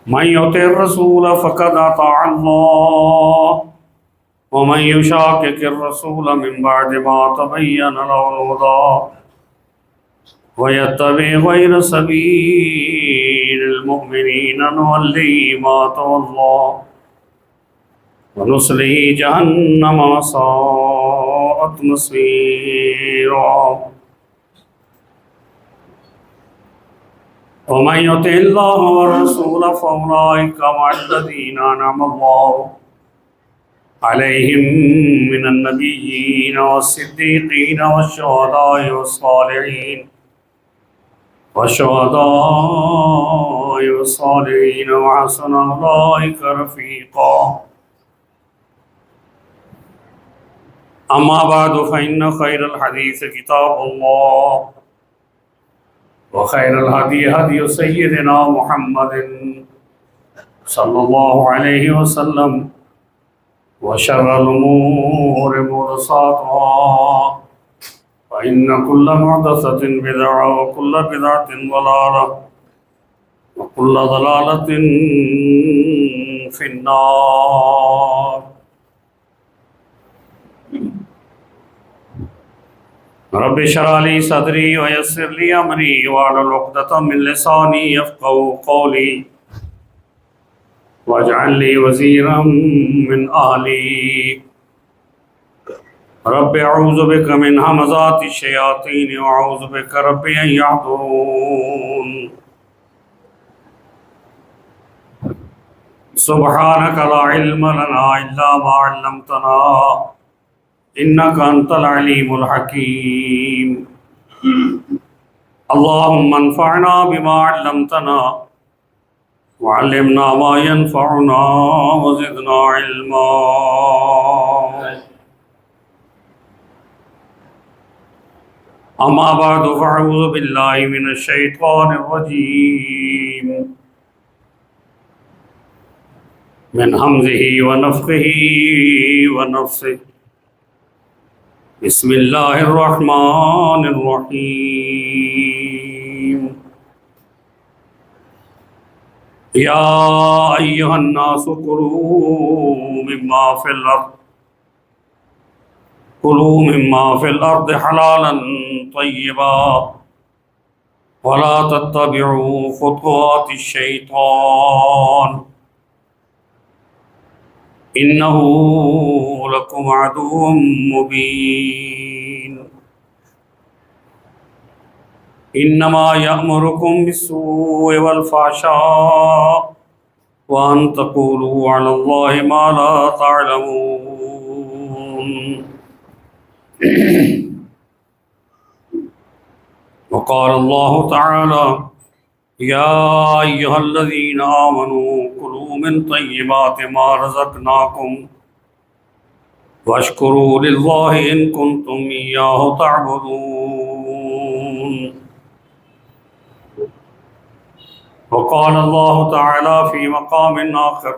من يطع الرسول فقد أطاع الله ومن يشاقق الرسول من بعد ما تبين له الهدى ويتبع غير سبيل المؤمنين نوله ما تولى ونصله جهنم وساءت مصيرا ومن يطع الله ورسوله فأولئك مع الذين أنعم الله عليهم من النبيين والصديقين والشهداء والصالحين وحسن أولئك رفيقا. أما بعد فإن خير الحديث كتاب الله وخير الهدي هدي سيدنا محمد صلى الله عليه وسلم وشر الأمور محدثاتها فإن كل محدثة بدعة وكل بدعة ضلالة وكل ضلالة في النار. رب اشرح لي صدري ويسر لي أمري واحلل عقدة من لساني يفقهوا قولي واجعل لي وزيرا من أهلي. رب اعوذ بك من همزات الشياطين واعوذ بك رب ان يحضرون. سبحانك لا علم لنا الا ما علمتنا انك انت العليم الحكيم. اللهم انفعنا بما علمتنا وعلمنا ما ينفعنا وزدنا علما. اما بعد فاعوذ بالله من الشيطان الرجيم من همزه ونفخه ونفثه. بسم الله الرحمن الرحيم. يا أيها الناس كلوا مما في الأرض حلالا طيبا ولا تتبعوا خطوات الشيطان إنه لكم عدو مبين. إنما يأمركم بالسوء والفحشاء وأن تقولوا على الله ما لا تعلمون. وقال الله تعالى يا أيها الذين آمنوا كلوا من طيبات ما رزقناكم واشكروا لله إن كنتم إياه تعبدون. وقال الله تعالى في مقام آخر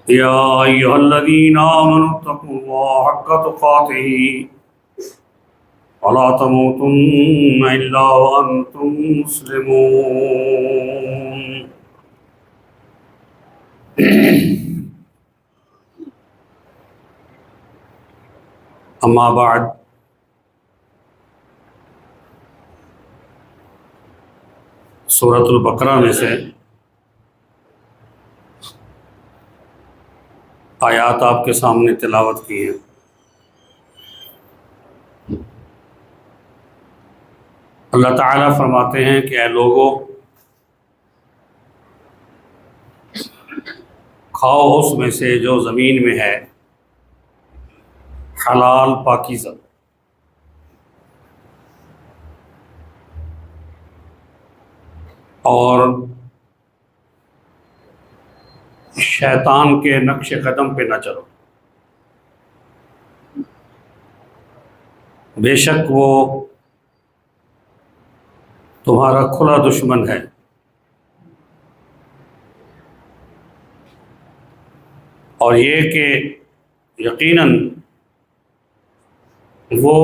يا أيها الذين آمنوا اتقوا الله حق تقاته ولا تموتن إلا وأنتم مسلمون. اما بعد سورۃ البقرہ میں سے آیات آپ کے سامنے تلاوت کی ہیں. اللہ تعالیٰ فرماتے ہیں کہ اے لوگو کھاؤ اس میں سے جو زمین میں ہے حلال پاکیزہ اور شیطان کے نقش قدم پہ نہ چلو، بے شک وہ تمہارا کھلا دشمن ہے. اور یہ کہ یقیناً وہ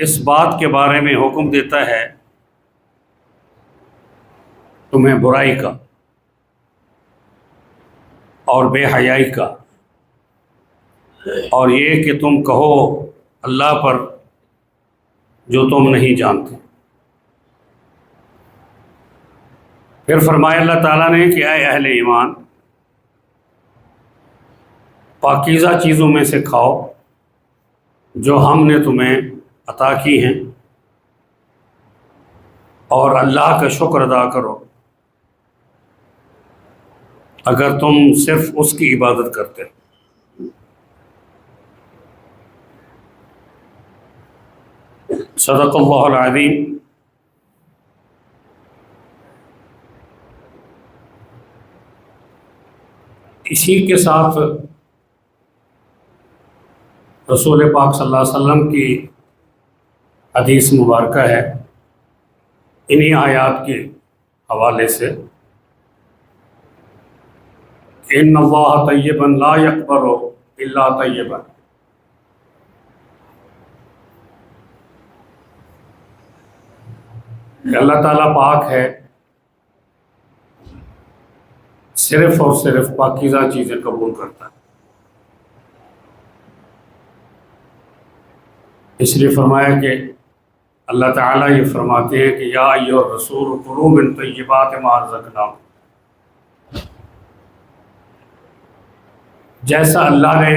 اس بات کے بارے میں حکم دیتا ہے تمہیں برائی کا اور بے حیائی کا، اور یہ کہ تم کہو اللہ پر جو تم نہیں جانتے۔ پھر فرمایا اللہ تعالیٰ نے کہ اے اہل ایمان، پاکیزہ چیزوں میں سے کھاؤ جو ہم نے تمہیں عطا کی ہیں، اور اللہ کا شکر ادا کرو اگر تم صرف اس کی عبادت کرتے۔ صدق اللہ العظیم۔ اسی کے ساتھ رسول پاک صلی اللہ علیہ وسلم کی حدیث مبارکہ ہے، انہی آیات کے حوالے سے، ان اللہ طیبا لا یقبل الا طیبا۔ کہ اللہ تعالیٰ پاک ہے، صرف اور صرف پاکیزہ چیزیں قبول کرتا ہے۔ اس لیے فرمایا کہ اللہ تعالیٰ یہ فرماتے ہیں کہ یا ایھا الرسول کلوا من طیبات ما رزقناکم۔ جیسا اللہ نے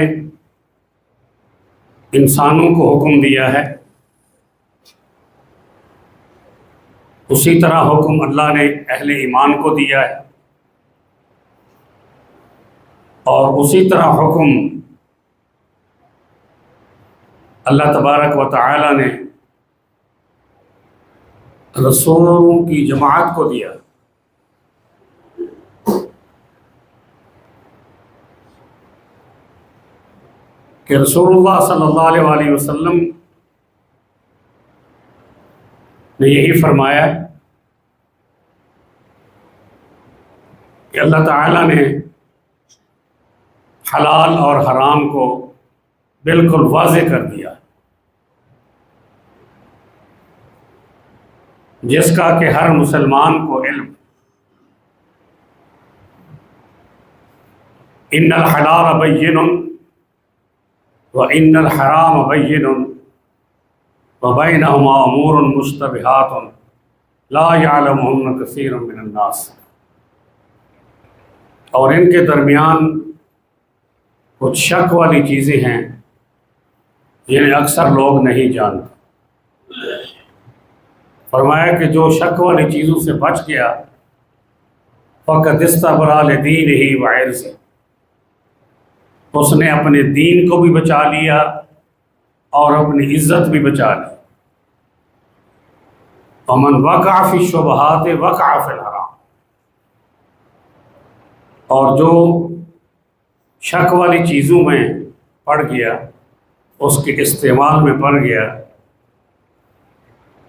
انسانوں کو حکم دیا ہے، اسی طرح حکم اللہ نے اہل ایمان کو دیا ہے، اور اسی طرح حکم اللہ تبارک و تعالی نے رسولوں کی جماعت کو دیا۔ کہ رسول اللہ صلی اللہ علیہ وآلہ وسلم نے یہی فرمایا کہ اللہ تعالیٰ نے حلال اور حرام کو بالکل واضح کر دیا، جس کا کہ ہر مسلمان کو علم۔ ان الحلال بین وان الحرام بین وبینہما امور مشتبہات لا یعلمہن کثیر من الناس۔ اور ان کے درمیان کچھ شک والی چیزیں ہیں جنہیں اکثر لوگ نہیں جانتے۔ فرمایا کہ جو شک والی چیزوں سے بچ گیا فقد استبرأ لدینہ وعرضہ، اس نے اپنے دین کو بھی بچا لیا اور اپنی عزت بھی بچا لی۔ ومن وقع فی الشبہات وقع فی الحرام، اور جو شک والی چیزوں میں پڑ گیا، اس کے استعمال میں پڑ گیا،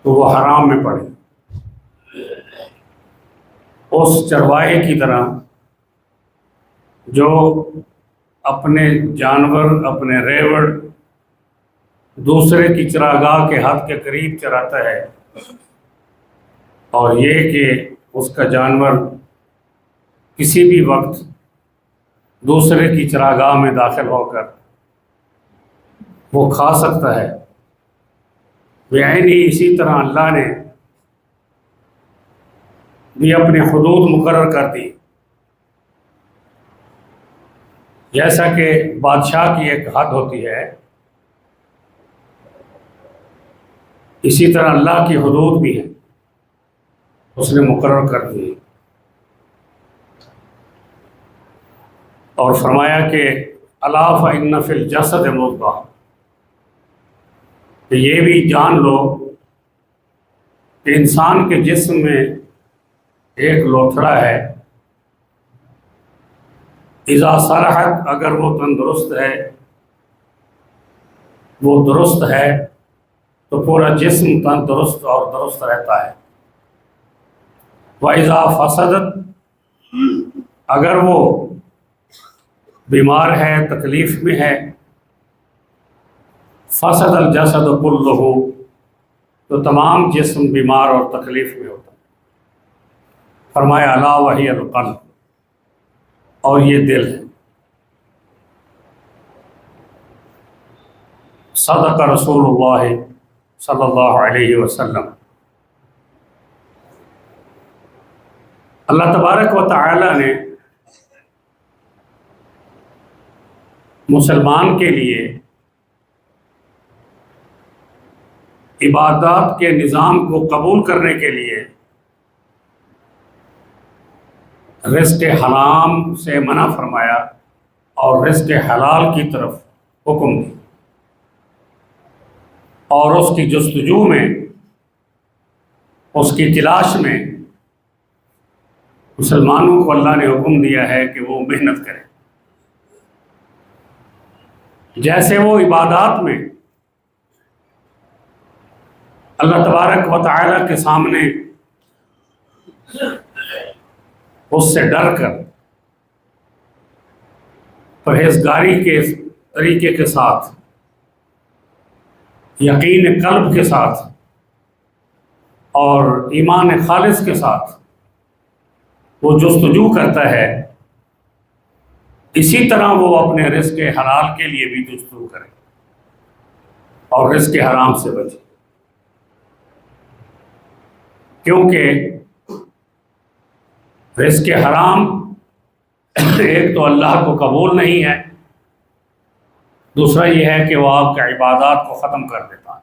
تو وہ حرام میں پڑ گیا۔ اس چرواہے کی طرح جو اپنے جانور، اپنے ریوڑ دوسرے کی چراگاہ کے حد کے قریب چراتا ہے، اور یہ کہ اس کا جانور کسی بھی وقت دوسرے کی چراگاہ میں داخل ہو کر وہ کھا سکتا ہے، بعینی اسی طرح اللہ نے بھی اپنے حدود مقرر کر دی۔ جیسا کہ بادشاہ کی ایک حد ہوتی ہے، اسی طرح اللہ کی حدود بھی ہیں، اس نے مقرر کر دی۔ اور فرمایا کہ الا فإن فی الجسد مضغہ، کہ یہ بھی جان لو کہ انسان کے جسم میں ایک لوتھڑا ہے، اذا صلحت، اگر وہ تندرست ہے، وہ درست ہے، تو پورا جسم تندرست اور درست رہتا ہے۔ وَإِذَا فَسَدَتْ، اگر وہ بیمار ہے، تکلیف میں ہے، فسد الجسد کلہ، تو تمام جسم بیمار اور تکلیف میں ہوتا ہے۔ فرمایا الا وہی القلب، اور یہ دل ہے۔ صدق رسول اللہ صلی اللہ علیہ وسلم۔ اللہ تبارک و تعالی نے مسلمان کے لیے عبادات کے نظام کو قبول کرنے کے لیے رزق حرام سے منع فرمایا اور رزق حلال کی طرف حکم دی، اور اس کی جستجو میں، اس کی تلاش میں مسلمانوں کو اللہ نے حکم دیا ہے کہ وہ محنت کریں۔ جیسے وہ عبادات میں اللہ تبارک و تعالی کے سامنے اس سے ڈر کر پرہیزگاری کے طریقے کے ساتھ، یقین قلب کے ساتھ اور ایمان خالص کے ساتھ وہ جستجو کرتا ہے، اسی طرح وہ اپنے رزق حلال کے لیے بھی جستجو کرے اور رزق حرام سے بچے، کیونکہ رزق حرام ایک تو اللہ کو قبول نہیں ہے، دوسرا یہ ہے کہ وہ آپ کے عبادات کو ختم کر دیتا ہے،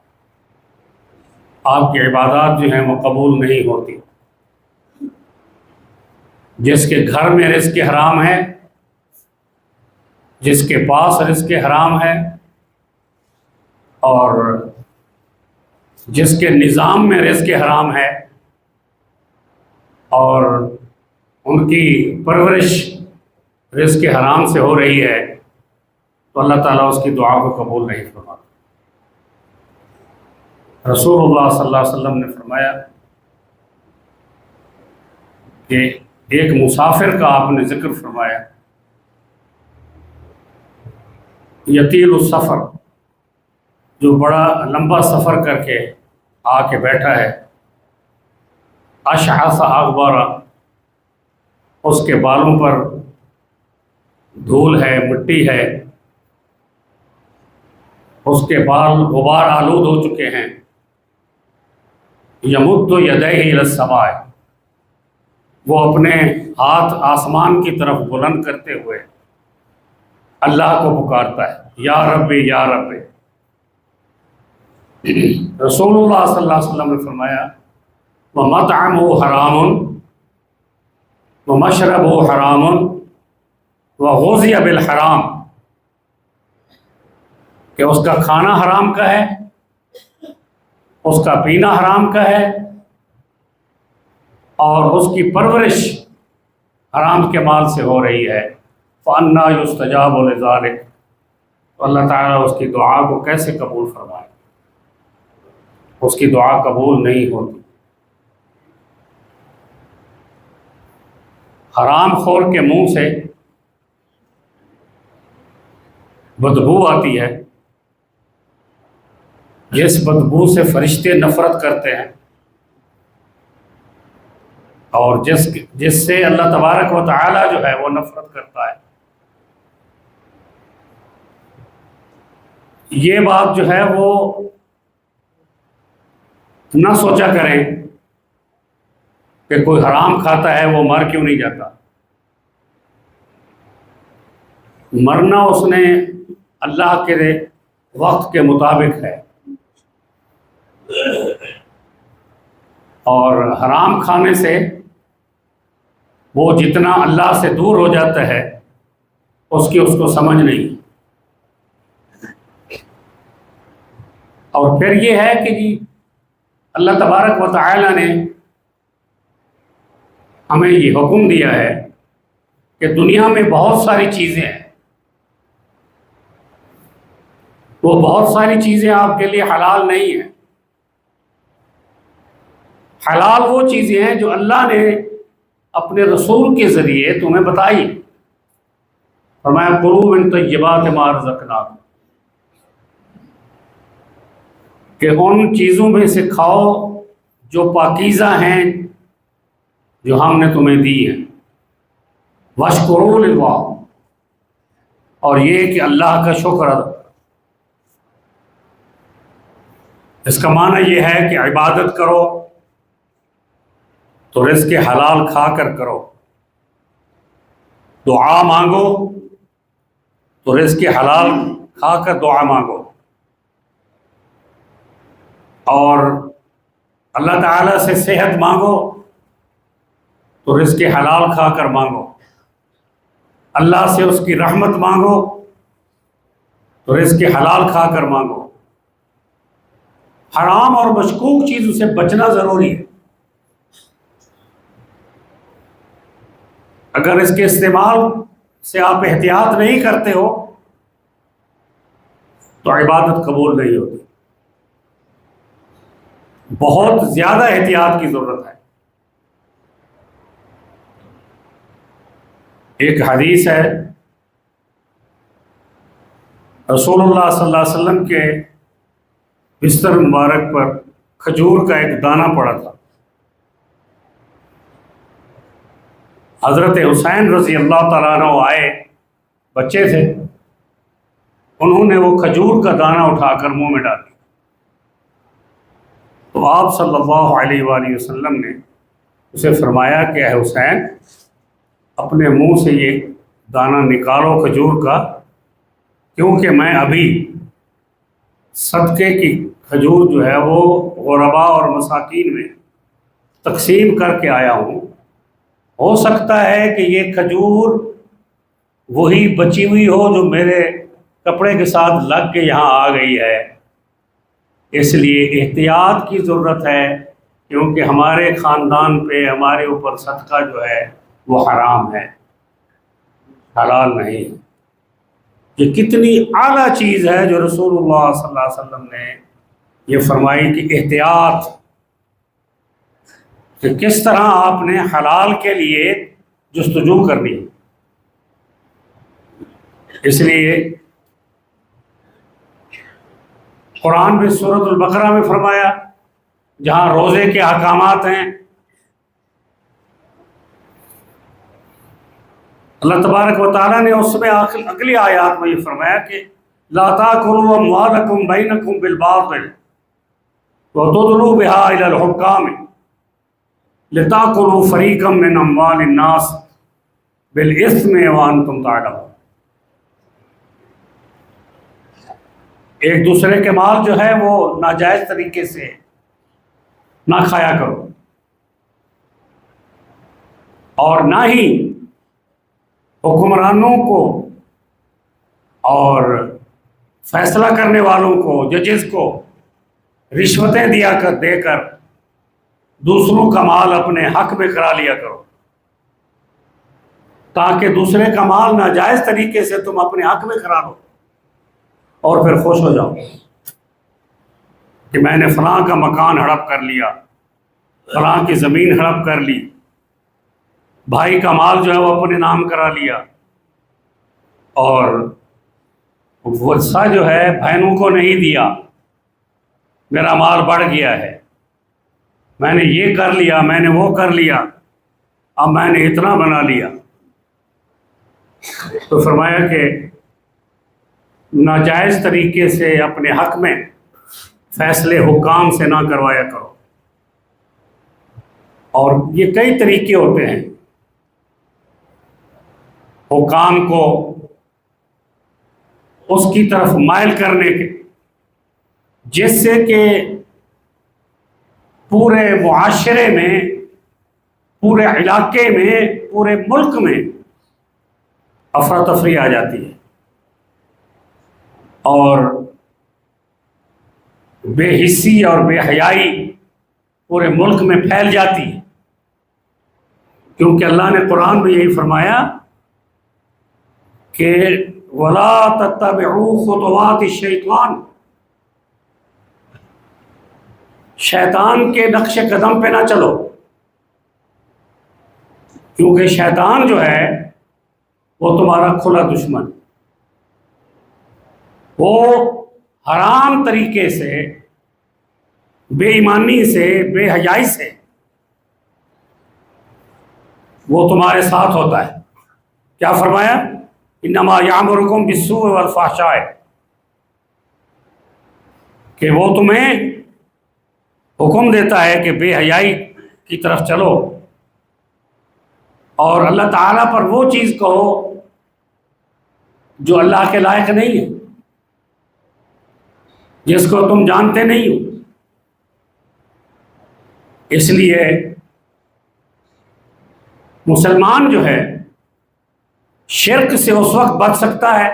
آپ کی عبادات جو ہیں وہ قبول نہیں ہوتی۔ جس کے گھر میں رزق حرام ہے، جس کے پاس رزق حرام ہے، اور جس کے نظام میں رزق حرام ہے، اور ان کی پرورش رزق حرام سے ہو رہی ہے، تو اللہ تعالیٰ اس کی دعا کو قبول نہیں فرماتا۔ رسول اللہ صلی اللہ علیہ وسلم نے فرمایا کہ ایک مسافر کا آپ نے ذکر فرمایا، یطیل السفر، جو بڑا لمبا سفر کر کے آ کے بیٹھا ہے، اشعث اغبر، اس کے بالوں پر دھول ہے، مٹی ہے، اس کے بال غبار آلود ہو چکے ہیں، یمد یدیہ الی السماء، وہ اپنے ہاتھ آسمان کی طرف بلند کرتے ہوئے اللہ کو پکارتا ہے، یا رب یا رب۔ رسول اللہ صلی اللہ علیہ وسلم نے فرمایا وَمَطْعَمُهُ حَرَامٌ وَمَشْرَبُهُ حَرَامٌ وَغُذِيَ بِالْحَرَامِ، کہ اس کا کھانا حرام کا ہے، اس کا پینا حرام کا ہے، اور اس کی پرورش حرام کے مال سے ہو رہی ہے۔ فَأَنَّىٰ يُسْتَجَابُ لِذَٰلِكَ، تو اللہ تعالیٰ اس کی دعا کو کیسے قبول فرمائے؟ اس کی دعا قبول نہیں ہوتی۔ حرام خور کے منہ سے بدبو آتی ہے، جس بدبو سے فرشتے نفرت کرتے ہیں، اور جس سے اللہ تبارک و تعالی جو ہے وہ نفرت کرتا ہے۔ یہ بات جو ہے وہ نہ سوچا کریں کہ کوئی حرام کھاتا ہے وہ مر کیوں نہیں جاتا۔ مرنا اس نے اللہ کے وقت کے مطابق ہے، اور حرام کھانے سے وہ جتنا اللہ سے دور ہو جاتا ہے اس کو سمجھ نہیں۔ اور پھر یہ ہے کہ جی اللہ تبارک و تعالی نے ہمیں یہ حکم دیا ہے کہ دنیا میں بہت ساری چیزیں ہیں، وہ بہت ساری چیزیں آپ کے لیے حلال نہیں ہیں۔ حلال وہ چیزیں ہیں جو اللہ نے اپنے رسول کے ذریعے تمہیں بتائی۔ فرمایا کلوا من طیبات ما رزقناکم، کہ ان چیزوں میں سے کھاؤ جو پاکیزہ ہیں، جو ہم نے تمہیں دی ہیں۔ واشکروا للہ، اور یہ کہ اللہ کا شکر ادا۔ اس کا معنی یہ ہے کہ عبادت کرو تو رزق حلال کھا کر کرو، دعا مانگو تو رزق حلال کھا کر دعا مانگو، اور اللہ تعالیٰ سے صحت مانگو تو رزق حلال کھا کر مانگو، اللہ سے اس کی رحمت مانگو تو رزق حلال کھا کر مانگو۔ حرام اور مشکوک چیزوں سے بچنا ضروری ہے۔ اگر اس کے استعمال سے آپ احتیاط نہیں کرتے ہو تو عبادت قبول نہیں ہوتی۔ بہت زیادہ احتیاط کی ضرورت ہے۔ ایک حدیث ہے، رسول اللہ صلی اللہ علیہ وسلم کے بستر مبارک پر کھجور کا ایک دانہ پڑا تھا۔ حضرت حسین رضی اللہ تعالیٰ عنہ آئے، بچے تھے، انہوں نے وہ کھجور کا دانہ اٹھا کر منہ میں ڈال دیا، تو آپ صلی اللہ علیہ وآلہ وسلم نے اسے فرمایا کہ اے حسین، اپنے منہ سے یہ دانہ نکالو کھجور کا، کیونکہ میں ابھی صدقے کی کھجور جو ہے وہ غرباء اور مساکین میں تقسیم کر کے آیا ہوں۔ ہو سکتا ہے کہ یہ کھجور وہی بچی ہوئی ہو جو میرے کپڑے کے ساتھ لگ کے یہاں آ گئی ہے، اس لیے احتیاط کی ضرورت ہے، کیونکہ ہمارے خاندان پہ ہمارے اوپر صدقہ جو ہے وہ حرام ہے، حلال نہیں ہے۔ یہ کتنی اعلیٰ چیز ہے جو رسول اللہ صلی اللہ علیہ وسلم نے یہ فرمائی کہ احتیاط، کہ کس طرح آپ نے حلال کے لیے جستجو کرنی ہے۔ اس لیے قرآن میں سورۃ البقرہ میں فرمایا، جہاں روزے کے احکامات ہیں، اللہ تبارک و تعالیٰ نے اس میں اگلی آیات میں یہ فرمایا کہ لا تاکلوا اموالکم بینکم بالباطل وتدلوا بها الى الحکام لتاکلوا فریقا من اموال الناس بالاثم وانتم تعلمون۔ ایک دوسرے کے مال جو ہے وہ ناجائز طریقے سے نہ کھایا کرو، اور نہ ہی حکمرانوں کو اور فیصلہ کرنے والوں کو، ججز کو رشوتیں دے کر دوسروں کا مال اپنے حق میں کرا لیا کرو، تاکہ دوسرے کا مال ناجائز طریقے سے تم اپنے حق میں کرا لو اور پھر خوش ہو جاؤ کہ میں نے فلاں کا مکان ہڑپ کر لیا، فلاں کی زمین ہڑپ کر لی، بھائی کا مال جو ہے وہ اپنے نام کرا لیا، اور ورثہ جو ہے بہنوں کو نہیں دیا، میرا مال بڑھ گیا ہے، میں نے یہ کر لیا، میں نے وہ کر لیا، اب میں نے اتنا بنا لیا۔ تو فرمایا کہ ناجائز طریقے سے اپنے حق میں فیصلے حکام سے نہ کروایا کرو۔ اور یہ کئی طریقے ہوتے ہیں حکام کو اس کی طرف مائل کرنے کے، جس سے کہ پورے معاشرے میں، پورے علاقے میں، پورے ملک میں افراتفری آ جاتی ہے اور بے حسی اور بے حیائی پورے ملک میں پھیل جاتی ہے، کیونکہ اللہ نے قرآن میں یہی فرمایا کہ وَلَا تَتَّبِعُوا خُطُوَاتِ الشَّيْطَانِ، شیطان کے نقش قدم پہ نہ چلو، کیونکہ شیطان جو ہے وہ تمہارا کھلا دشمن، وہ حرام طریقے سے، بے ایمانی سے، بے حیائی سے وہ تمہارے ساتھ ہوتا ہے۔ کیا فرمایا؟ انما یامرکم بالسوء والفحشاء، کہ وہ تمہیں حکم دیتا ہے کہ بے حیائی کی طرف چلو، اور اللہ تعالیٰ پر وہ چیز کہو جو اللہ کے لائق نہیں ہے، جس کو تم جانتے نہیں ہو۔ اس لیے مسلمان جو ہے شرک سے اس وقت بچ سکتا ہے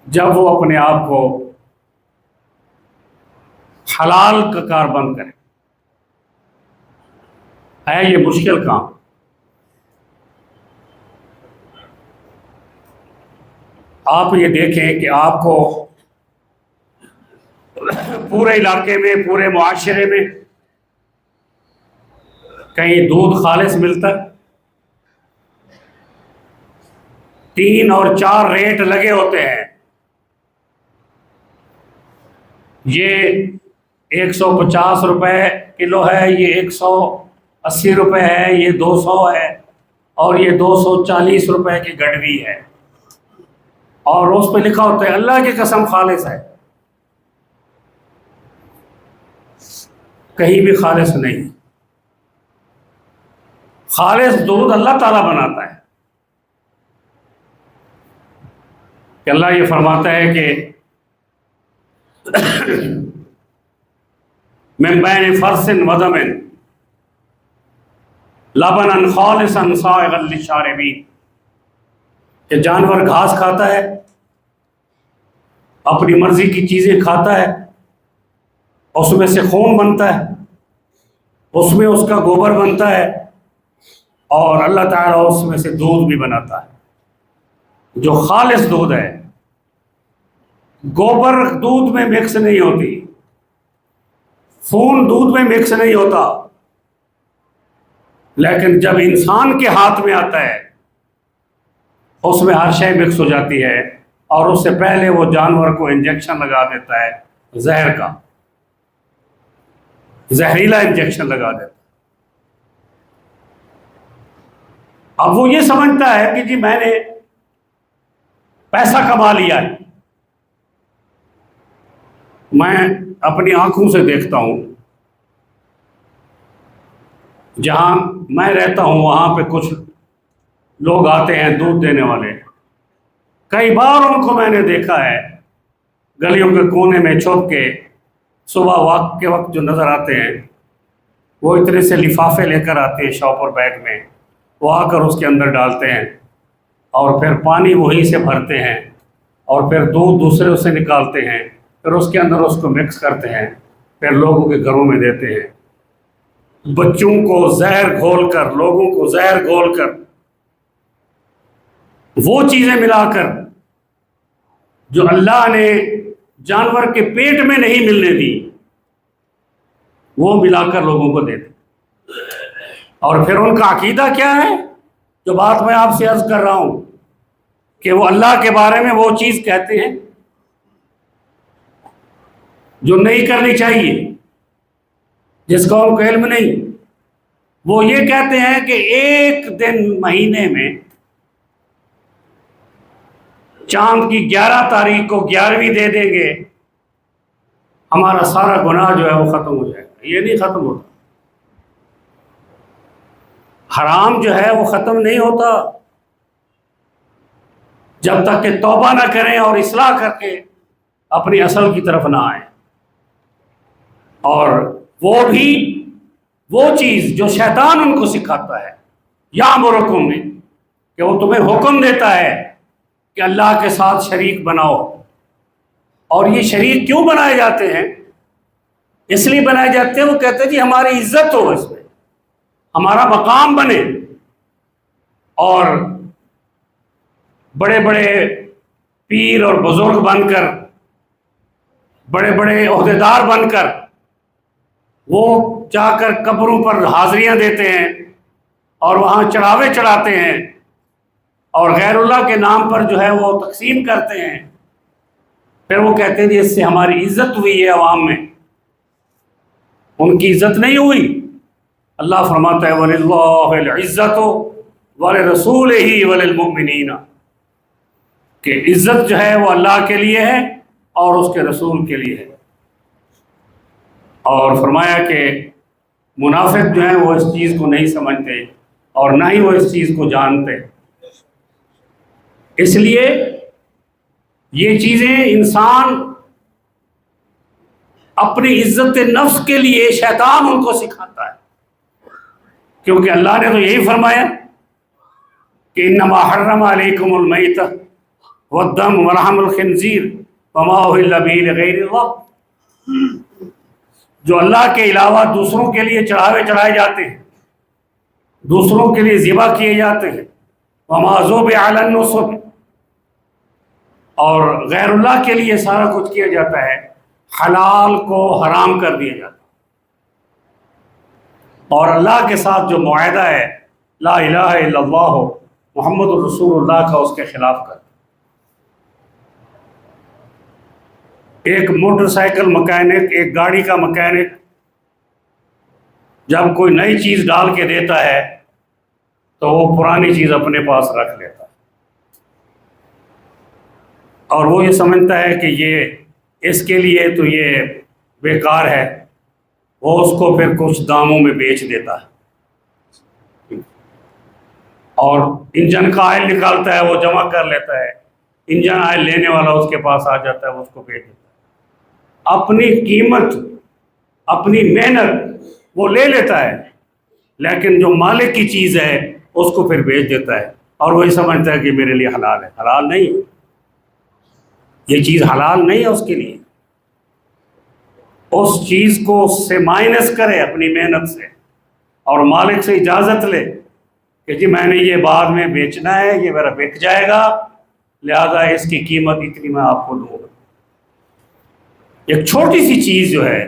جب وہ اپنے آپ کو حلال کا کار بند کرے۔ ہے یہ مشکل کام۔ آپ یہ دیکھیں کہ آپ کو پورے علاقے میں، پورے معاشرے میں کہیں دودھ خالص ملتا ہے، 3 اور 4 ریٹ لگے ہوتے ہیں۔ یہ 150 روپے کلو ہے، یہ 180 روپے ہے، یہ 200 ہے، اور یہ 240 روپے کی گڈوی ہے، اور اس پہ لکھا ہوتا ہے اللہ کی قسم خالص ہے۔ کہیں بھی خالص نہیں۔ خالص دودھ اللہ تعالیٰ بناتا ہے، کہ اللہ یہ فرماتا ہے کہ من بین فرث و دم لبنا خالصا سائغا للشاربین، کہ جانور گھاس کھاتا ہے، اپنی مرضی کی چیزیں کھاتا ہے، اس میں سے خون بنتا ہے، اس میں اس کا گوبر بنتا ہے، اور اللہ تعالیٰ اس میں سے دودھ بھی بناتا ہے جو خالص دودھ ہے۔ گوبر دودھ میں مکس نہیں ہوتی، خون دودھ میں مکس نہیں ہوتا، لیکن جب انسان کے ہاتھ میں آتا ہے اس میں ہر شے مکس ہو جاتی ہے، اور اس سے پہلے وہ جانور کو انجیکشن لگا دیتا ہے زہر کا، زہریلا انجیکشن لگا دیتا ہے۔ اب وہ یہ سمجھتا ہے کہ جی میں نے پیسہ کما لیا ہے۔ میں اپنی آنکھوں سے دیکھتا ہوں، جہاں میں رہتا ہوں وہاں پہ کچھ لوگ آتے ہیں دودھ دینے والے، کئی بار ان کو میں نے دیکھا ہے گلیوں کے کونے میں چھپ کے، صبح واک کے وقت جو نظر آتے ہیں وہ اتنے سے لفافے لے کر آتے ہیں شاپر بیگ میں، وہ آ کر اس کے اندر ڈالتے ہیں، اور پھر پانی وہیں سے بھرتے ہیں، اور پھر دودھ دوسرے سے نکالتے ہیں، پھر اس کے اندر اس کو مکس کرتے ہیں، پھر لوگوں کے گھروں میں دیتے ہیں، بچوں کو زہر گھول کر، لوگوں کو زہر گھول کر، وہ چیزیں ملا کر جو اللہ نے جانور کے پیٹ میں نہیں ملنے دی، وہ ملا کر لوگوں کو دیتے۔ اور پھر ان کا عقیدہ کیا ہے؟ جو بات میں آپ سے عرض کر رہا ہوں کہ وہ اللہ کے بارے میں وہ چیز کہتے ہیں جو نہیں کرنی چاہیے، جس کا ان کو علم نہیں۔ وہ یہ کہتے ہیں کہ ایک دن مہینے میں چاند کی 11 تاریخ کو 11ویں دے دیں گے، ہمارا سارا گناہ جو ہے وہ ختم ہو جائے گا۔ یہ نہیں ختم ہوتا، حرام جو ہے وہ ختم نہیں ہوتا جب تک کہ توبہ نہ کریں اور اصلاح کر کے اپنی اصل کی طرف نہ آئیں۔ اور وہ بھی وہ چیز جو شیطان ان کو سکھاتا ہے، یامرکم میں، کہ وہ تمہیں حکم دیتا ہے کہ اللہ کے ساتھ شریک بناؤ۔ اور یہ شریک کیوں بنائے جاتے ہیں؟ اس لیے بنائے جاتے ہیں، وہ کہتے ہیں جی ہماری عزت ہو، اس میں ہمارا مقام بنے، اور بڑے بڑے پیر اور بزرگ بن کر، بڑے بڑے عہدیدار بن کر وہ جا کر قبروں پر حاضریاں دیتے ہیں اور وہاں چڑھاوے چڑھاتے ہیں، اور غیر اللہ کے نام پر جو ہے وہ تقسیم کرتے ہیں۔ پھر وہ کہتے ہیں جی اس سے ہماری عزت ہوئی ہے عوام میں، ان کی عزت نہیں ہوئی۔ اللہ فرماتا ہے وَلِلَّهِ الْعِزَّةُ وَلِرَسُولِهِ وَلِلْمُؤْمِنِينَ، کہ عزت جو ہے وہ اللہ کے لیے ہے اور اس کے رسول کے لیے ہے۔ اور فرمایا کہ منافق جو ہیں وہ اس چیز کو نہیں سمجھتے اور نہ ہی وہ اس چیز کو جانتے. اس لیے یہ چیزیں انسان اپنی عزت نفس کے لیے شیطان ان کو سکھاتا ہے، کیونکہ اللہ نے تو یہی فرمایا کہ انما حرم علیکم المیتۃ والدم ولحم الخنزیر وما اہل بہ لغیر اللہ. جو اللہ کے علاوہ دوسروں کے لیے چڑھائے جاتے ہیں، دوسروں کے لیے ذبح کیے جاتے ہیں، وما ذبح علی النصب، اور غیر اللہ کے لیے سارا کچھ کیا جاتا ہے، حلال کو حرام کر دیا جاتا ہے. اور اللہ کے ساتھ جو معاہدہ ہے لا الہ الا اللہ محمد الرسول اللہ کا، اس کے خلاف کر. ایک موٹر سائیکل مکینک، ایک گاڑی کا مکینک جب کوئی نئی چیز ڈال کے دیتا ہے تو وہ پرانی چیز اپنے پاس رکھ لیتا ہے، اور وہ یہ سمجھتا ہے کہ یہ اس کے لیے تو یہ بیکار ہے، وہ اس کو پھر کچھ داموں میں بیچ دیتا ہے. اور انجن کا آئل نکالتا ہے، وہ جمع کر لیتا ہے، انجن آئل لینے والا اس کے پاس آ جاتا ہے، وہ اس کو بیچ دیتا ہے. اپنی قیمت، اپنی محنت وہ لے لیتا ہے، لیکن جو مالک کی چیز ہے اس کو پھر بیچ دیتا ہے، اور وہی سمجھتا ہے کہ میرے لیے حلال ہے. حلال نہیں، یہ چیز حلال نہیں ہے اس کے لیے. اس چیز کو اس سے مائنس کرے اپنی محنت سے، اور مالک سے اجازت لے کہ جی میں نے یہ بعد میں بیچنا ہے، یہ میرا بک جائے گا، لہذا اس کی قیمت اتنی میں آپ کو دوں گا. ایک چھوٹی سی چیز جو ہے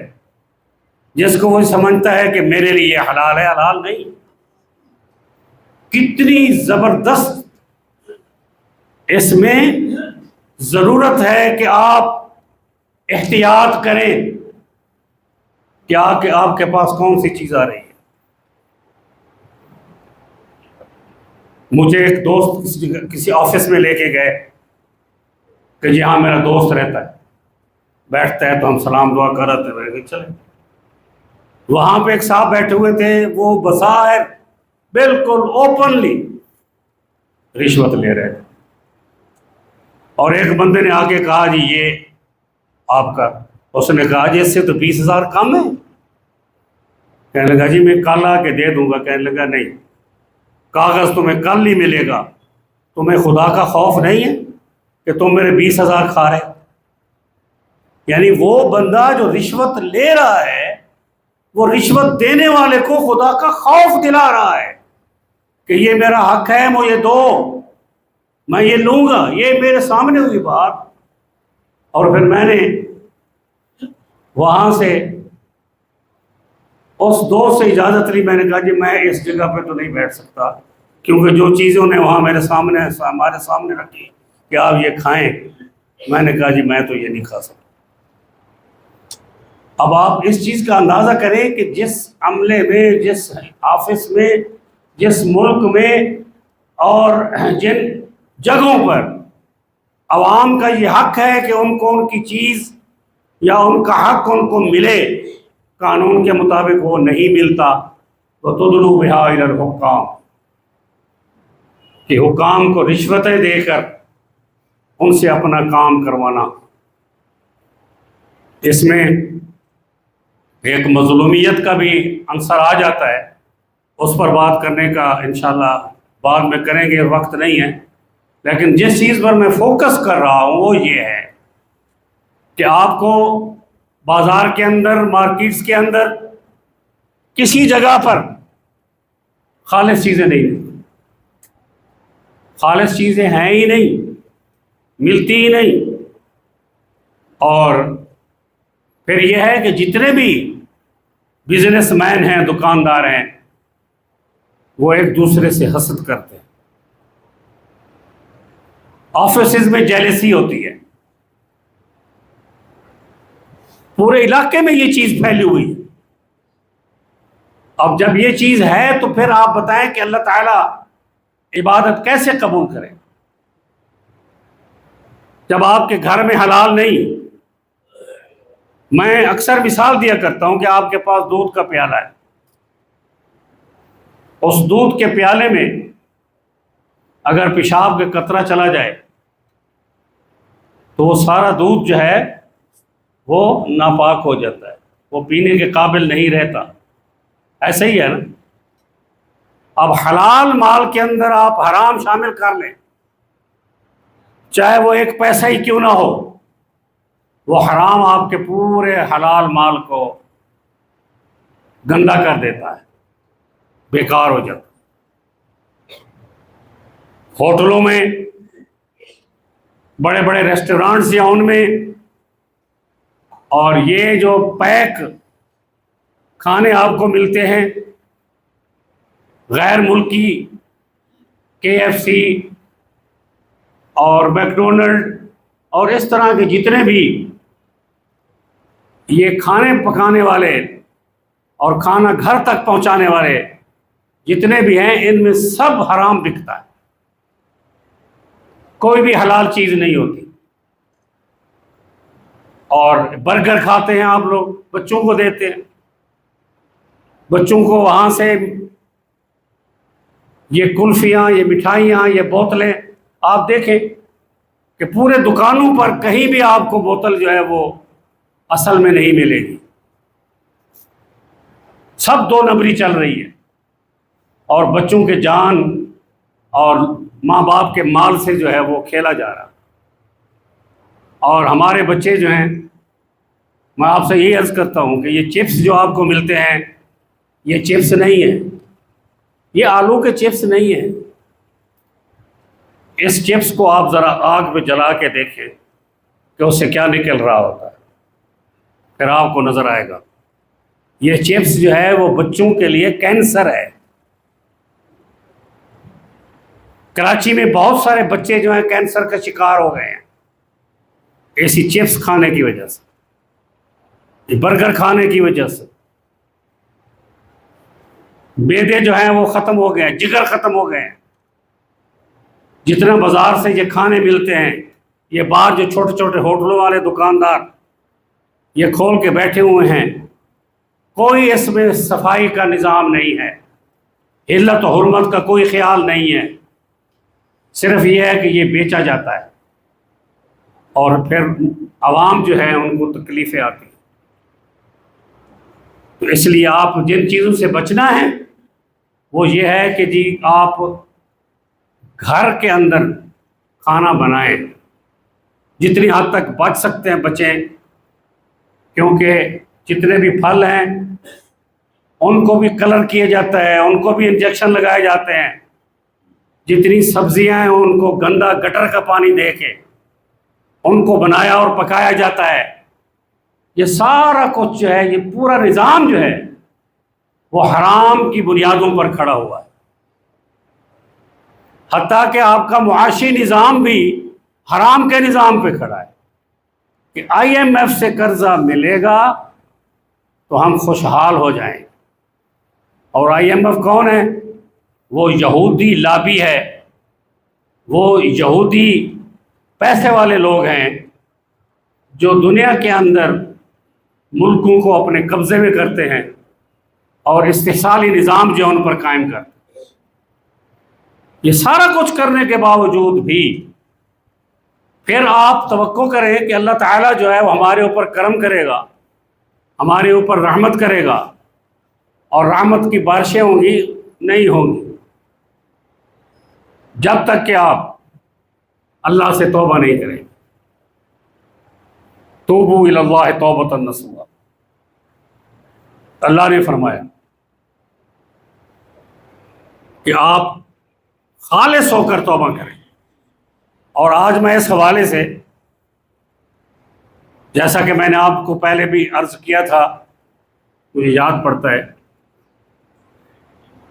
جس کو وہ سمجھتا ہے کہ میرے لیے حلال ہے، حلال نہیں. کتنی زبردست اس میں ضرورت ہے کہ آپ احتیاط کریں کہ آپ کے پاس کون سی چیز آ رہی ہے. مجھے ایک دوست کسی آفس میں لے کے گئے کہ جی ہاں میرا دوست رہتا ہے، بیٹھتا ہے تو ہم سلام دعا کر رہے تھے، میں نے کہا چلے. وہاں پہ ایک صاحب بیٹھے ہوئے تھے، وہ بظاہر بالکل اوپنلی رشوت لے رہے تھے، اور ایک بندے نے آ کے کہا جی یہ آپ کا. اس نے کہا جی اس سے تو 20,000 کم ہے. کہنے لگا جی میں کل آ کے دے دوں گا. کہنے لگا نہیں، کاغذ تمہیں کل ہی ملے گا. تمہیں خدا کا خوف نہیں ہے کہ تم میرے 20,000 کھا رہے ہو؟ یعنی وہ بندہ جو رشوت لے رہا ہے، وہ رشوت دینے والے کو خدا کا خوف دلا رہا ہے کہ یہ میرا حق ہے، مجھے دو، میں یہ لوں گا. یہ میرے سامنے ہوئی بات. اور پھر میں نے وہاں سے اس دوست سے اجازت لی. میں نے کہا جی میں اس جگہ پہ تو نہیں بیٹھ سکتا، کیونکہ جو چیزیں انہیں وہاں ہمارے سامنے رکھی کہ آپ یہ کھائیں، میں نے کہا جی میں تو یہ نہیں کھا سکتا. اب آپ اس چیز کا اندازہ کریں کہ جس عملے میں، جس آفس میں، جس ملک میں، اور جن جگہوں پر عوام کا یہ حق ہے کہ ان کو ان کی چیز یا ان کا حق ان کو ملے، قانون کے مطابق وہ نہیں ملتا، تو تدلو بہا الی الحکام، کہ حکام کو رشوتیں دے کر ان سے اپنا کام کروانا. اس میں ایک مظلومیت کا بھی عنصر آ جاتا ہے، اس پر بات کرنے کا انشاءاللہ بعد میں کریں گے، وقت نہیں ہے. لیکن جس چیز پر میں فوکس کر رہا ہوں وہ یہ ہے کہ آپ کو بازار کے اندر، مارکیٹس کے اندر کسی جگہ پر خالص چیزیں نہیں ملتی. خالص چیزیں ہیں ہی نہیں، ملتی ہی نہیں. اور پھر یہ ہے کہ جتنے بھی بزنس مین ہیں، دکاندار ہیں، وہ ایک دوسرے سے حسد کرتے ہیں. آفیسز میں جیلسی ہوتی ہے. پورے علاقے میں یہ چیز پھیلی ہوئی. اب جب یہ چیز ہے تو پھر آپ بتائیں کہ اللہ تعالیٰ عبادت کیسے قبول کرے؟ جب آپ کے گھر میں حلال نہیں، میں اکثر مثال دیا کرتا ہوں کہ آپ کے پاس دودھ کا پیالہ ہے، اس دودھ کے پیالے میں اگر پیشاب کا قطرہ چلا جائے تو وہ سارا دودھ جو ہے وہ ناپاک ہو جاتا ہے، وہ پینے کے قابل نہیں رہتا۔ ایسا ہی ہے نا، اب حلال مال کے اندر آپ حرام شامل کر لیں، چاہے وہ ایک پیسہ ہی کیوں نہ ہو، وہ حرام آپ کے پورے حلال مال کو گندا کر دیتا ہے، بیکار ہو جاتا ہے۔ ہوٹلوں میں، بڑے بڑے ریسٹورانٹس یا ان میں، اور یہ جو پیک کھانے آپ کو ملتے ہیں غیر ملکی، KFC اور میکڈونلڈ اور اس طرح کے جتنے بھی یہ کھانے پکانے والے اور کھانا گھر تک پہنچانے والے جتنے بھی ہیں، ان میں سب حرام بکتا ہے، کوئی بھی حلال چیز نہیں ہوتی۔ اور برگر کھاتے ہیں آپ لوگ، بچوں کو دیتے ہیں، بچوں کو وہاں سے یہ کلفیاں، یہ مٹھائیاں، یہ بوتلیں، آپ دیکھیں کہ پورے دکانوں پر کہیں بھی آپ کو بوتل جو ہے وہ اصل میں نہیں ملے گی، سب 2 نمبری چل رہی ہے، اور بچوں کے جان اور ماں باپ کے مال سے جو ہے وہ کھیلا جا رہا۔ اور ہمارے بچے جو ہیں، میں آپ سے یہ عرض کرتا ہوں کہ یہ چپس جو آپ کو ملتے ہیں، یہ چپس نہیں ہے، یہ آلو کے چپس نہیں ہیں۔ اس چپس کو آپ ذرا آگ پہ جلا کے دیکھیں کہ اس سے کیا نکل رہا ہوتا ہے، پھر آپ کو نظر آئے گا۔ یہ چپس جو ہے وہ بچوں کے لیے کینسر ہے۔ کراچی میں بہت سارے بچے جو ہیں کینسر کا شکار ہو گئے ہیں ایسی چپس کھانے کی وجہ سے، برگر کھانے کی وجہ سے۔ معدے جو ہیں وہ ختم ہو گئے ہیں، جگر ختم ہو گئے ہیں۔ جتنا بازار سے یہ کھانے ملتے ہیں، یہ باہر جو چھوٹے چھوٹے ہوٹلوں والے دکاندار یہ کھول کے بیٹھے ہوئے ہیں، کوئی اس میں صفائی کا نظام نہیں ہے، علت و حرمت کا کوئی خیال نہیں ہے، صرف یہ ہے کہ یہ بیچا جاتا ہے، اور پھر عوام جو ہے ان کو تکلیفیں آتی ہیں۔ تو اس لیے آپ جن چیزوں سے بچنا ہے وہ یہ ہے کہ جی آپ گھر کے اندر کھانا بنائیں، جتنی حد تک بچ سکتے ہیں بچیں، کیونکہ جتنے بھی پھل ہیں ان کو بھی کلر کیا جاتا ہے، ان کو بھی انجیکشن لگائے جاتے ہیں، جتنی سبزیاں ہیں ان کو گندا گٹر کا پانی دے کے ان کو بنایا اور پکایا جاتا ہے۔ یہ سارا کچھ جو ہے، یہ پورا نظام جو ہے وہ حرام کی بنیادوں پر کھڑا ہوا ہے، حتیٰ کہ آپ کا معاشی نظام بھی حرام کے نظام پہ کھڑا ہے کہ IMF سے قرضہ ملے گا تو ہم خوشحال ہو جائیں گے۔ اور IMF کون ہے؟ وہ یہودی لابی ہے، وہ یہودی پیسے والے لوگ ہیں جو دنیا کے اندر ملکوں کو اپنے قبضے میں کرتے ہیں اور استحصالی نظام جو ان پر قائم کرتے ہیں۔ یہ سارا کچھ کرنے کے باوجود بھی پھر آپ توقع کریں کہ اللہ تعالیٰ جو ہے وہ ہمارے اوپر کرم کرے گا، ہمارے اوپر رحمت کرے گا، اور رحمت کی بارشیں ہوں گی؟ نہیں ہوں گی، جب تک کہ آپ اللہ سے توبہ نہیں کریں۔ توبوا الی اللہ توبۃ نصوحا، اللہ نے فرمایا کہ آپ خالص ہو کر توبہ کریں۔ اور آج میں اس حوالے سے، جیسا کہ میں نے آپ کو پہلے بھی عرض کیا تھا، مجھے یاد پڑتا ہے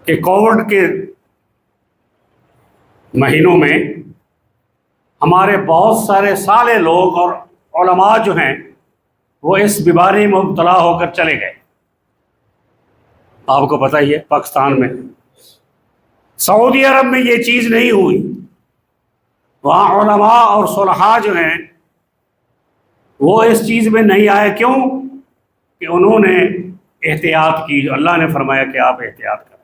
کہ کووڈ کے مہینوں میں ہمارے بہت سارے صالح لوگ اور علماء جو ہیں وہ اس بیماری میں مبتلا ہو کر چلے گئے۔ آپ کو پتہ ہی ہے پاکستان میں، سعودی عرب میں یہ چیز نہیں ہوئی، وہاں علماء اور صلحاء جو ہیں وہ اس چیز میں نہیں آئے۔ کیوں؟ کہ انہوں نے احتیاط کی، جو اللہ نے فرمایا کہ آپ احتیاط کریں۔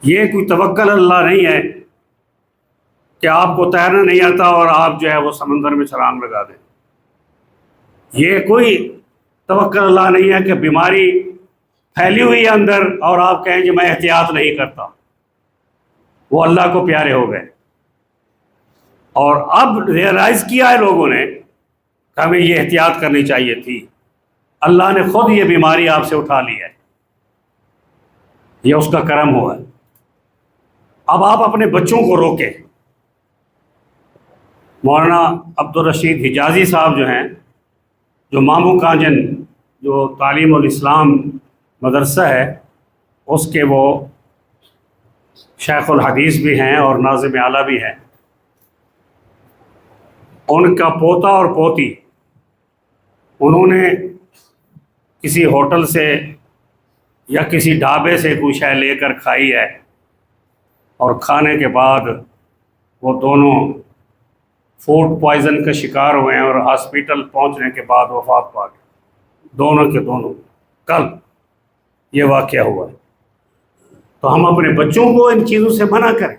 یہ کوئی توکل اللہ نہیں ہے کہ آپ کو تیرنا نہیں آتا اور آپ جو ہے وہ سمندر میں چھلانگ لگا دیں۔ یہ کوئی توکل اللہ نہیں ہے کہ بیماری پھیلی ہوئی ہے اندر اور آپ کہیں کہ میں احتیاط نہیں کرتا۔ وہ اللہ کو پیارے ہو گئے اور اب ریئلائز کیا ہے لوگوں نے کہ ہمیں یہ احتیاط کرنی چاہیے تھی۔ اللہ نے خود یہ بیماری آپ سے اٹھا لی ہے، یہ اس کا کرم ہوا ہے۔ اب آپ اپنے بچوں کو روکیں۔ مولانا عبدالرشید حجازی صاحب جو ہیں، جو مامو کانجن جو تعلیم الاسلام مدرسہ ہے اس کے وہ شیخ الحدیث بھی ہیں اور ناظم اعلیٰ بھی ہیں، ان کا پوتا اور پوتی انہوں نے کسی ہوٹل سے یا کسی ڈھابے سے کوئی شے لے کر کھائی ہے اور کھانے کے بعد وہ دونوں فوڈ پوائزن کا شکار ہوئے ہیں اور ہاسپٹل پہنچنے کے بعد وفات پا گئے، دونوں کے دونوں۔ کل یہ واقعہ ہوا ہے۔ تو ہم اپنے بچوں کو ان چیزوں سے منع کریں،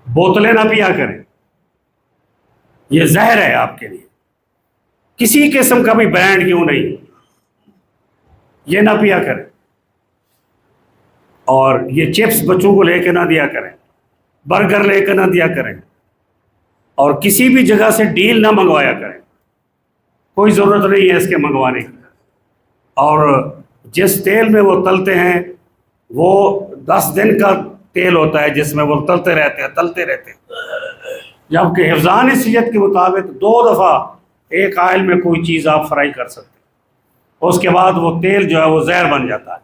بوتلیں نہ پیا کریں، یہ زہر ہے آپ کے لیے، کسی قسم کا بھی برانڈ کیوں نہیں، یہ نہ پیا کریں۔ اور یہ چپس بچوں کو لے کے نہ دیا کریں، برگر لے کے نہ دیا کریں، اور کسی بھی جگہ سے ڈیل نہ منگوایا کریں، کوئی ضرورت نہیں ہے اس کے منگوانے کی۔ اور جس تیل میں وہ تلتے ہیں وہ 10 دن کا تیل ہوتا ہے جس میں وہ تلتے رہتے ہیں، جبکہ حفظان صحت کے مطابق 2 دفعہ ایک آئل میں کوئی چیز آپ فرائی کر سکتے ہیں، اس کے بعد وہ تیل جو ہے وہ زہر بن جاتا ہے،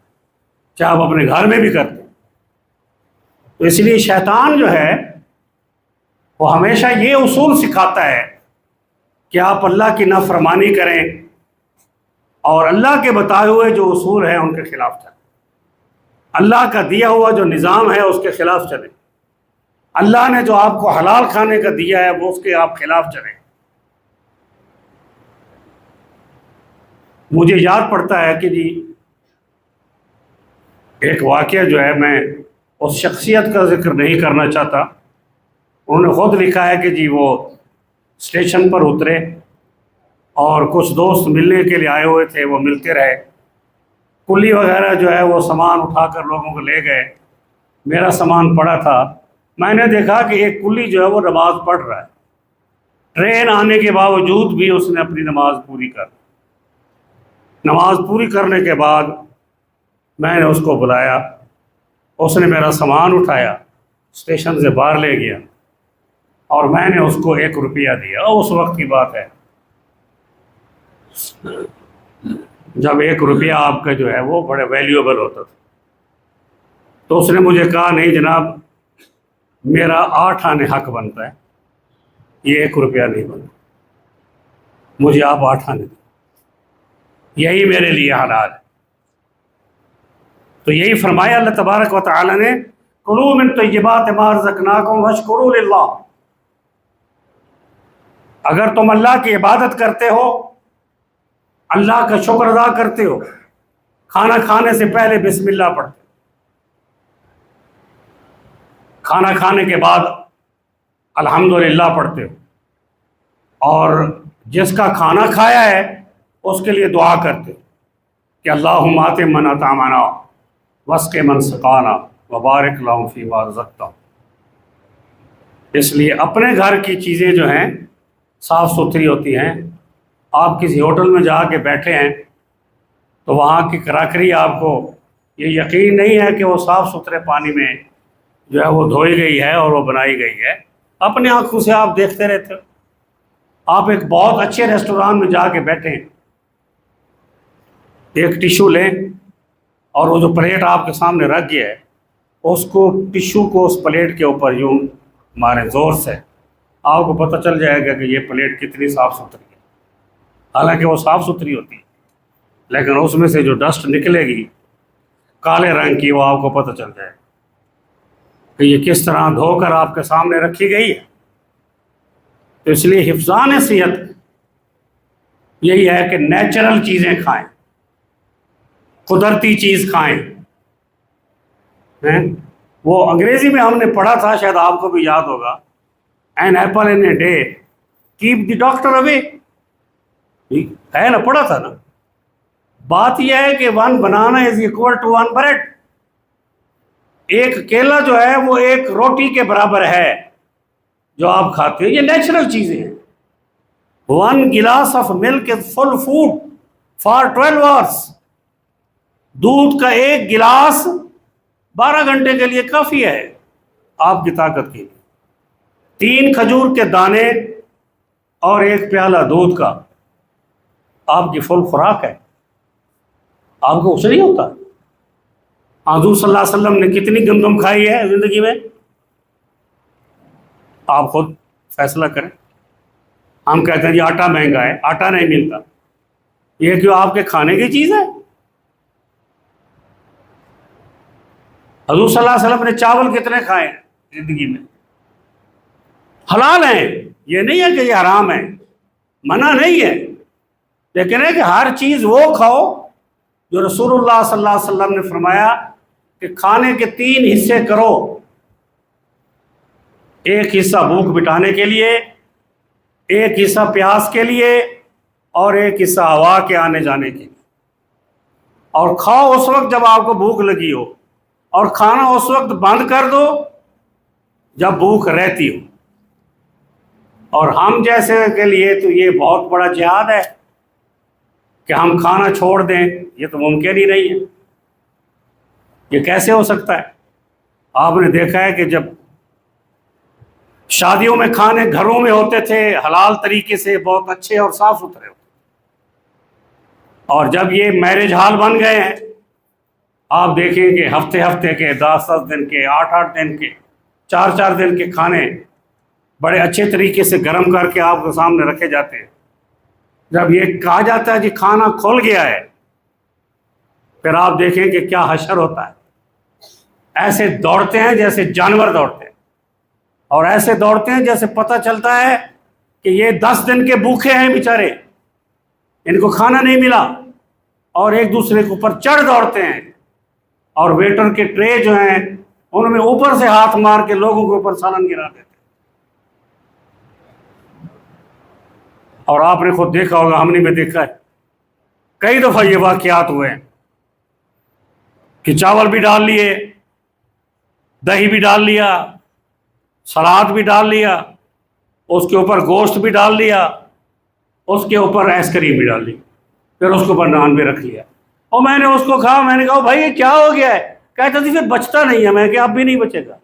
چاہے آپ اپنے گھر میں بھی کرتے ہیں۔ تو اس لیے شیطان جو ہے وہ ہمیشہ یہ اصول سکھاتا ہے کہ آپ اللہ کی نافرمانی کریں اور اللہ کے بتائے ہوئے جو اصول ہیں ان کے خلاف چلیں، اللہ کا دیا ہوا جو نظام ہے اس کے خلاف چلیں، اللہ نے جو آپ کو حلال کھانے کا دیا ہے وہ اس کے آپ خلاف چلیں۔ مجھے یاد پڑتا ہے کہ جی ایک واقعہ جو ہے، میں اس شخصیت کا ذکر نہیں کرنا چاہتا، انہوں نے خود لکھا ہے کہ جی وہ اسٹیشن پر اترے اور کچھ دوست ملنے کے لیے آئے ہوئے تھے، وہ ملتے رہے، کلی وغیرہ جو ہے وہ سامان اٹھا کر لوگوں کو لے گئے، میرا سامان پڑا تھا، میں نے دیکھا کہ ایک کلی جو ہے وہ نماز پڑھ رہا ہے، ٹرین آنے کے باوجود بھی اس نے اپنی نماز پوری کر لی۔ نماز پوری کرنے کے بعد میں نے اس کو بلایا، اس نے میرا سامان اٹھایا، اسٹیشن سے باہر لے گیا اور میں نے اس کو 1 روپیہ دیا۔ اس وقت کی بات ہے جب 1 روپیہ آپ کا جو ہے وہ بڑے ویلیوبل ہوتا تھا۔ تو اس نے مجھے کہا نہیں جناب، میرا 8 آنے حق بنتا ہے، یہ 1 روپیہ نہیں بنتا، مجھے آپ 8 آنے دیں، یہی میرے لیے حلال ہے۔ تو یہی فرمایا اللہ تبارک و تعالی نے، کلوا من طیبات ما رزقناکم واشکروا للہ۔ اگر تم اللہ کی عبادت کرتے ہو، اللہ کا شکر ادا کرتے ہو، کھانا کھانے سے پہلے بسم اللہ پڑھتے ہو، کھانا کھانے کے بعد الحمدللہ پڑھتے ہو، اور جس کا کھانا کھایا ہے اس کے لیے دعا کرتے ہو کہ اللہم آت من اطعمنا واسق من سقانا وبارک لہم فیما رزقتہم۔ اس لیے اپنے گھر کی چیزیں جو ہیں صاف ستھری ہوتی ہیں۔ آپ کسی ہوٹل میں جا کے بیٹھے ہیں تو وہاں کی کراکری آپ کو یہ یقین نہیں ہے کہ وہ صاف ستھرے پانی میں جو ہے وہ دھوئی گئی ہے اور وہ بنائی گئی ہے، اپنے آنکھوں سے آپ دیکھتے رہتے ہو۔ آپ ایک بہت اچھے ریسٹوران میں جا کے بیٹھے ہیں، ایک ٹیشو لیں اور وہ جو پلیٹ آپ کے سامنے رکھ گیا ہے اس کو ٹیشو کو اس پلیٹ کے اوپر یوں ماریں زور سے، آپ کو پتہ چل جائے گا کہ یہ پلیٹ کتنی صاف ستھری ہے۔ حالانکہ وہ صاف ستھری ہوتی ہے لیکن اس میں سے جو ڈسٹ نکلے گی کالے رنگ کی، وہ آپ کو پتہ چل جائے کہ یہ کس طرح دھو کر آپ کے سامنے رکھی گئی ہے۔ تو اس لیے حفظان صحت یہی ہے کہ نیچرل چیزیں کھائیں، قدرتی چیز کھائیں. وہ انگریزی میں ہم نے پڑھا تھا، شاید آپ کو بھی یاد ہوگا، an apple in a day keep the doctor away. ہے نا، پڑھا تھا نا. بات یہ ہے کہ 1 بنانا از اکول ٹو 1 بریڈ. ایک کیلا جو ہے وہ ایک روٹی کے برابر ہے جو آپ کھاتے ہیں. یہ نیچرل چیزیں ہیں. 1 glass of milk is full food for 12 hours. دودھ کا ایک گلاس 12 گھنٹے کے لیے کافی ہے آپ کی طاقت کے لیے. 3 کھجور کے دانے اور 1 پیالہ دودھ کا آپ کی فل خوراک ہے. آپ کو کچھ نہیں ہوتا. حضور صلی اللہ علیہ وسلم نے کتنی گندم کھائی ہے زندگی میں، آپ خود فیصلہ کریں. ہم کہتے ہیں جی آٹا مہنگا ہے، آٹا نہیں ملتا. یہ کیوں آپ کے کھانے کی چیز ہے؟ حضور صلی اللہ علیہ وسلم نے چاول کتنے کھائے ہیں زندگی میں؟ حلال ہیں، یہ نہیں ہے کہ یہ حرام ہے، منع نہیں ہے، لیکن ہے کہ ہر چیز وہ کھاؤ جو رسول اللہ صلی اللہ علیہ وسلم نے فرمایا کہ کھانے کے 3 حصے کرو. ایک حصہ بھوک مٹانے کے لیے، ایک حصہ پیاس کے لیے، اور ایک حصہ ہوا کے آنے جانے کے لیے. اور کھاؤ اس وقت جب آپ کو بھوک لگی ہو، اور کھانا اس وقت بند کر دو جب بھوک رہتی ہو. اور ہم جیسے کے لیے تو یہ بہت بڑا جہاد ہے کہ ہم کھانا چھوڑ دیں. یہ تو ممکن ہی نہیں ہے. یہ کیسے ہو سکتا ہے؟ آپ نے دیکھا ہے کہ جب شادیوں میں کھانے گھروں میں ہوتے تھے حلال طریقے سے، بہت اچھے اور صاف ستھرے ہوتے، اور جب یہ میرج ہال بن گئے ہیں، آپ دیکھیں کہ ہفتے ہفتے کے، 10 دن کے، 8 دن کے، 4 دن کے کھانے بڑے اچھے طریقے سے گرم کر کے آپ کے سامنے رکھے جاتے ہیں. جب یہ کہا جاتا ہے جی کھانا کھل گیا ہے، پھر آپ دیکھیں کہ کیا حشر ہوتا ہے. ایسے دوڑتے ہیں جیسے جانور دوڑتے ہیں، اور ایسے دوڑتے ہیں جیسے پتہ چلتا ہے کہ یہ 10 دن کے بھوکے ہیں بیچارے، ان کو کھانا نہیں ملا، اور ایک دوسرے کے اوپر چڑھ دوڑتے ہیں، اور ویٹر کے ٹرے جو ہیں ان میں اوپر سے ہاتھ مار کے لوگوں کے اوپر سالن گرا دیتے ہیں. اور آپ نے خود دیکھا ہوگا، ہم نے بھی دیکھا ہے، کئی دفعہ یہ واقعات ہوئے ہیں کہ چاول بھی ڈال لیے، دہی بھی ڈال لیا، سلاد بھی ڈال لیا، اس کے اوپر گوشت بھی ڈال لیا، اس کے اوپر آئس کریم بھی ڈال لی، پھر اس کے اوپر نان بھی رکھ لیا. اور میں نے اس کو کہا، میں نے کہا بھائی یہ کیا ہو گیا ہے؟ کہتا تھی پھر بچتا نہیں ہے. میں کہ اب بھی نہیں بچے گا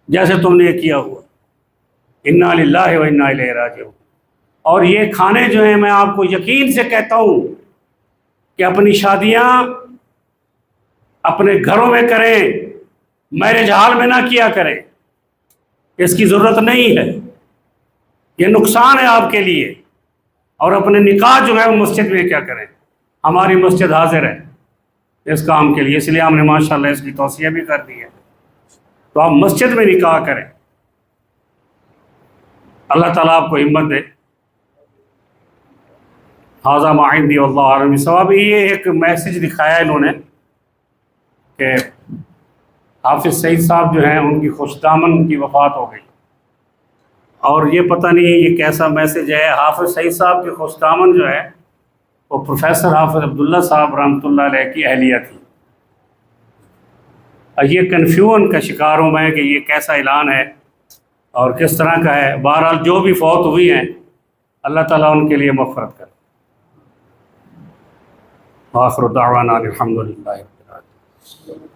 جیسے تم نے یہ کیا ہوا. انا للہ و انا الیہ راجعون. اور یہ کھانے جو ہیں، میں آپ کو یقین سے کہتا ہوں کہ اپنی شادیاں اپنے گھروں میں کریں، میرج ہال میں نہ کیا کریں. اس کی ضرورت نہیں ہے، یہ نقصان ہے آپ کے لیے. اور اپنے نکاح جو ہے وہ مسجد میں کیا کریں. ہماری مسجد حاضر ہے اس کام کے لیے، اس لیے ہم نے ماشاءاللہ اس کی توسیع بھی کر دی ہے. تو آپ مسجد میں نکاح کریں. اللہ تعالیٰ آپ کو ہمت دے. حاضہ ما عندی واللہ اعلم بالصواب. یہ ایک میسج دکھایا انہوں نے کہ حافظ سعید صاحب جو ہیں ان کی خوش دامن کی وفات ہو گئی. اور یہ پتہ نہیں یہ کیسا میسج ہے. حافظ سعید صاحب کی خوش دامن جو ہے وہ پروفیسر حافظ عبداللہ صاحب رحمۃ اللہ علیہ کی اہلیہ تھی. یہ کنفیوژن کا شکار ہوں میں کہ یہ کیسا اعلان ہے اور کس طرح کا ہے. بہرحال جو بھی فوت ہوئی ہیں اللہ تعالیٰ ان کے لیے مغفرت کرے. آخر دعوانا الحمدللہ رب العالمین.